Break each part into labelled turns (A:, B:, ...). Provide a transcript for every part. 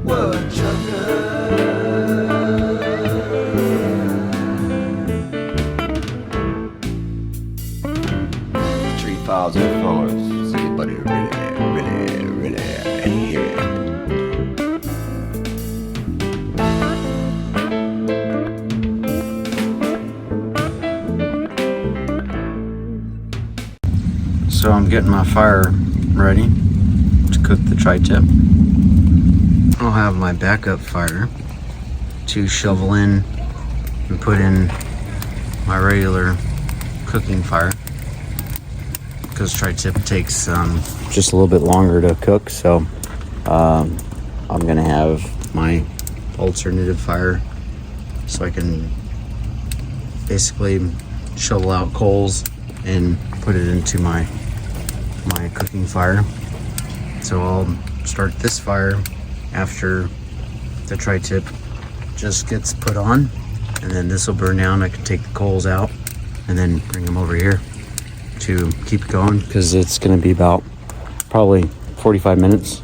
A: $3,000. Anybody really hear it? So I'm getting my fire ready to cook the tri-tip. I'll have my backup fire to shovel in and put in my regular cooking fire, because tri-tip takes just a little bit longer to cook. So I'm gonna have my alternative fire so I can basically shovel out coals and put it into my cooking fire. So I'll start this fire after the tri-tip just gets put on, and then this will burn down. I can take the coals out and then bring them over here to keep it going, because it's going to be about probably 45 minutes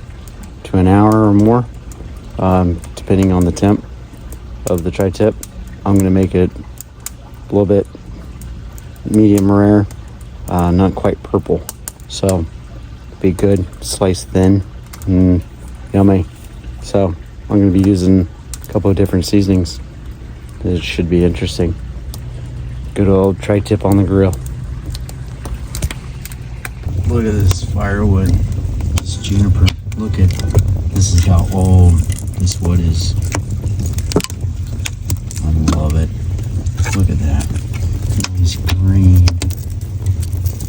A: to an hour or more, depending on the temp of the tri-tip. I'm going to make it a little bit medium rare, not quite purple, so be good, sliced thin and yummy. So I'm going to be using a couple of different seasonings. It should be interesting. Good old tri-tip on the grill. Look at this firewood, this juniper. Look at, this is how old this wood is. I love it. Look at that. Nice green.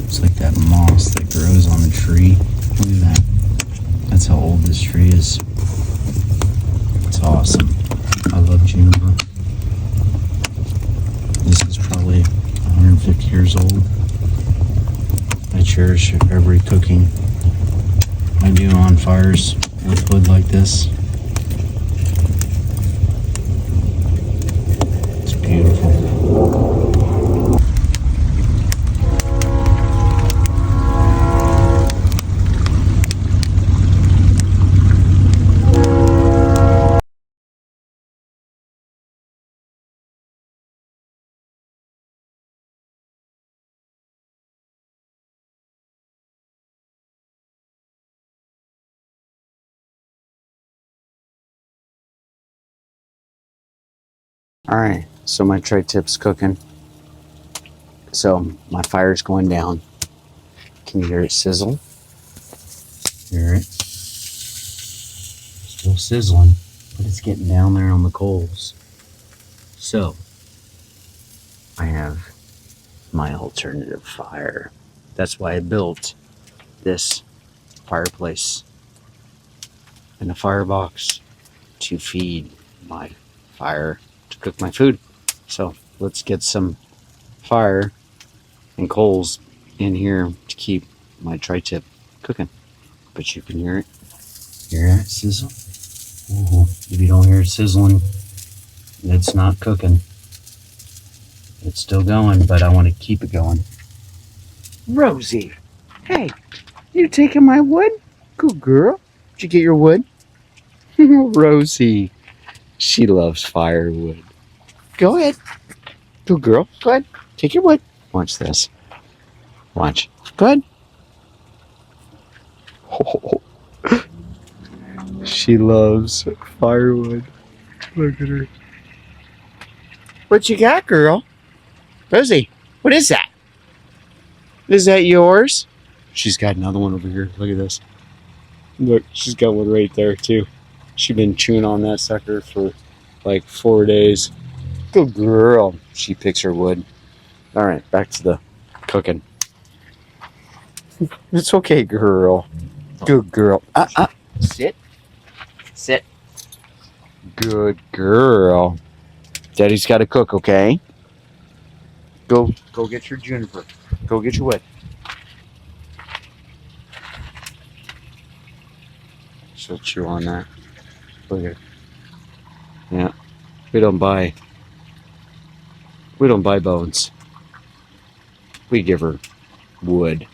A: It's like that moss that grows on the tree. Look at that. That's how old this tree is. It's awesome. I love juniper. This is probably 150 years old. I cherish every cooking I do on fires with wood like this. It's beautiful. All right, so my tri-tip's cooking. So my fire's going down. Can you hear it sizzle? Hear it? Still sizzling, but it's getting down there on the coals. So I have my alternative fire. That's why I built this fireplace and a firebox to feed my fire to cook my food. So let's get some fire and coals in here to keep my tri-tip cooking. But you can hear it. Hear that sizzle? Ooh, if you don't hear it sizzling, it's not cooking. It's still going, but I want to keep it going. Rosie, hey, you taking my wood? Good girl. Did you get your wood? Rosie, she loves firewood. Go ahead. Good girl. Go ahead. Take your wood. Watch this. Watch. Go ahead. Oh, she loves firewood. Look at her. What you got, girl? Rosie, what is that? Is that yours? She's got another one over here. Look at this. Look, she's got one right there, too. She's been chewing on that sucker for like 4 days. Good girl. She picks her wood. All right, back to the cooking. It's okay, girl. Good girl. Sit. Sit. Good girl. Daddy's got to cook, okay? Go get your juniper. Go get your wood. She'll chew on that. Look at it. Yeah. We don't buy bones. We give her wood. It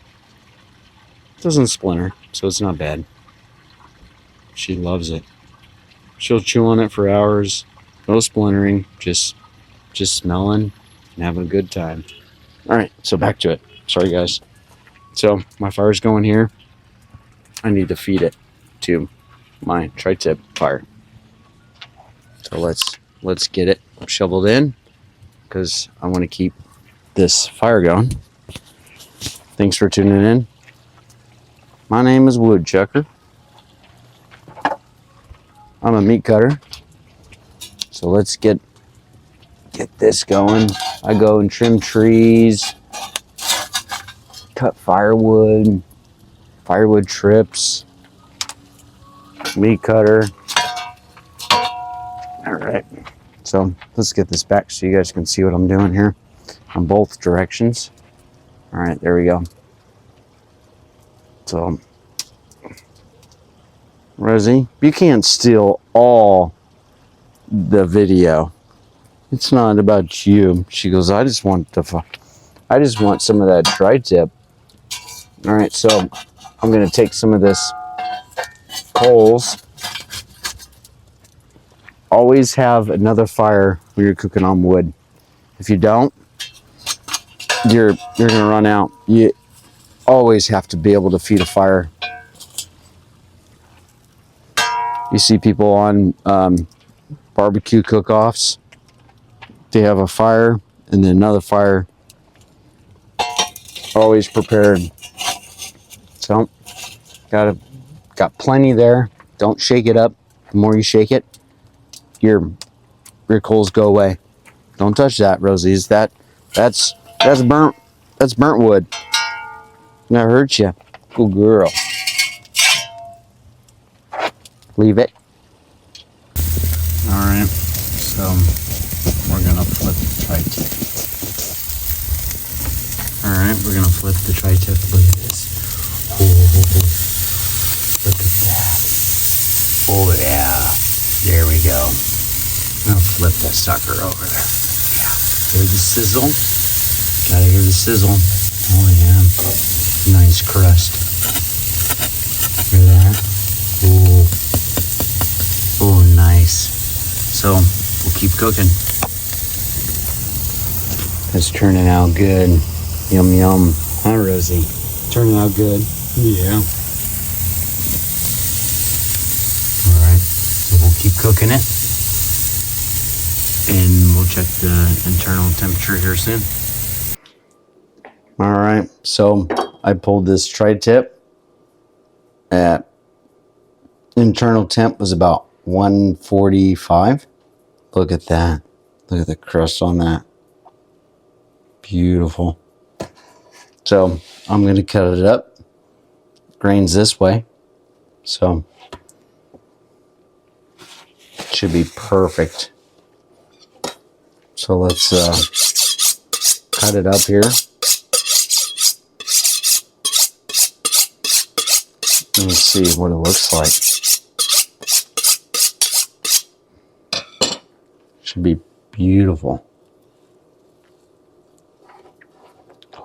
A: doesn't splinter, so it's not bad. She loves it. She'll chew on it for hours. No splintering, just smelling and having a good time. All right, so back to it. Sorry, guys. So my fire's going here. I need to feed it to my tri-tip fire. So let's get it shoveled in because I want to keep this fire going. Thanks for tuning in. My name is Woodchucker. I'm a meat cutter. So let's get this going. I go and trim trees, cut firewood trips, meat cutter. All right, so let's get this back so you guys can see what I'm doing here on both directions. All right, there we go. So, Rosie, you can't steal all the video. It's not about you. She goes, I just want some of that tri-tip. All right, so I'm gonna take some of this coals. Always have another fire when you're cooking on wood. If you don't, you're gonna run out. You always have to be able to feed a fire. You see people on barbecue cook-offs. They have a fire and then another fire. Always prepared. So got plenty there. Don't shake it up. The more you shake it, your coals go away. Don't touch that, Rosie's. That's burnt. That's burnt wood. That hurt you. Good girl. Leave it. All right. So we're gonna flip the tri-tip. All right, we're gonna flip the tri-tip. Look at this. Oh, look at that. Oh yeah. There we go. I'm gonna flip that sucker over there. Yeah. Hear the sizzle? Gotta hear the sizzle. Oh yeah. Nice crust. Hear that? Oh. Oh, nice. So we'll keep cooking. It's turning out good. Yum yum. Huh, Rosie? Turning out good. Yeah. All right. So we'll keep cooking it. And we'll check the internal temperature here soon. All right, so I pulled this tri-tip at internal temp was about 145. Look at that. Look at the crust on that. Beautiful. So I'm going to cut it up. Grains this way. So it should be perfect. So let's cut it up here. Let's see what it looks like. Should be beautiful.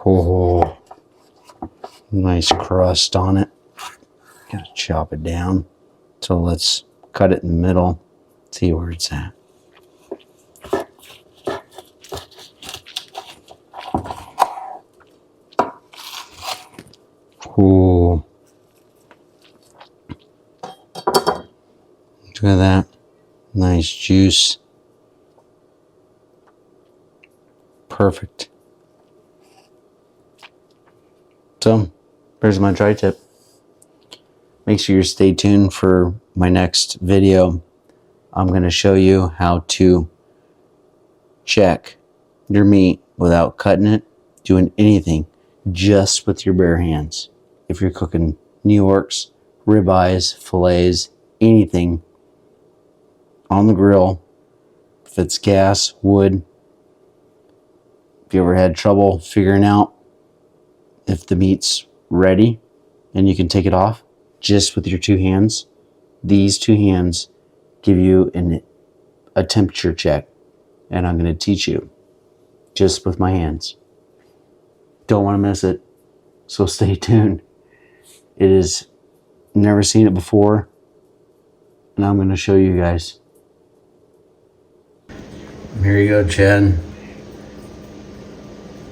A: Oh, nice crust on it. Gotta chop it down. So let's cut it in the middle. See where it's at. Ooh. Look at that. Nice juice. Perfect. So, there's my tri-tip. Make sure you stay tuned for my next video. I'm going to show you how to check your meat without cutting it, doing anything, just with your bare hands. If you're cooking New Yorks, ribeyes, fillets, anything on the grill, if it's gas, wood, if you ever had trouble figuring out if the meat's ready and you can take it off just with your two hands, these two hands give you a temperature check, and I'm going to teach you just with my hands. Don't want to miss it, so stay tuned. It is, never seen it before. and I'm going to show you guys. Here you go, Chad.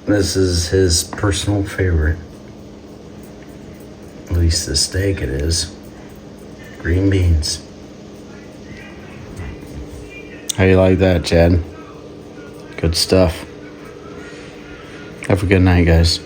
A: This is his personal favorite. At least the steak it is. Green beans. How you like that, Chad? Good stuff. Have a good night, guys.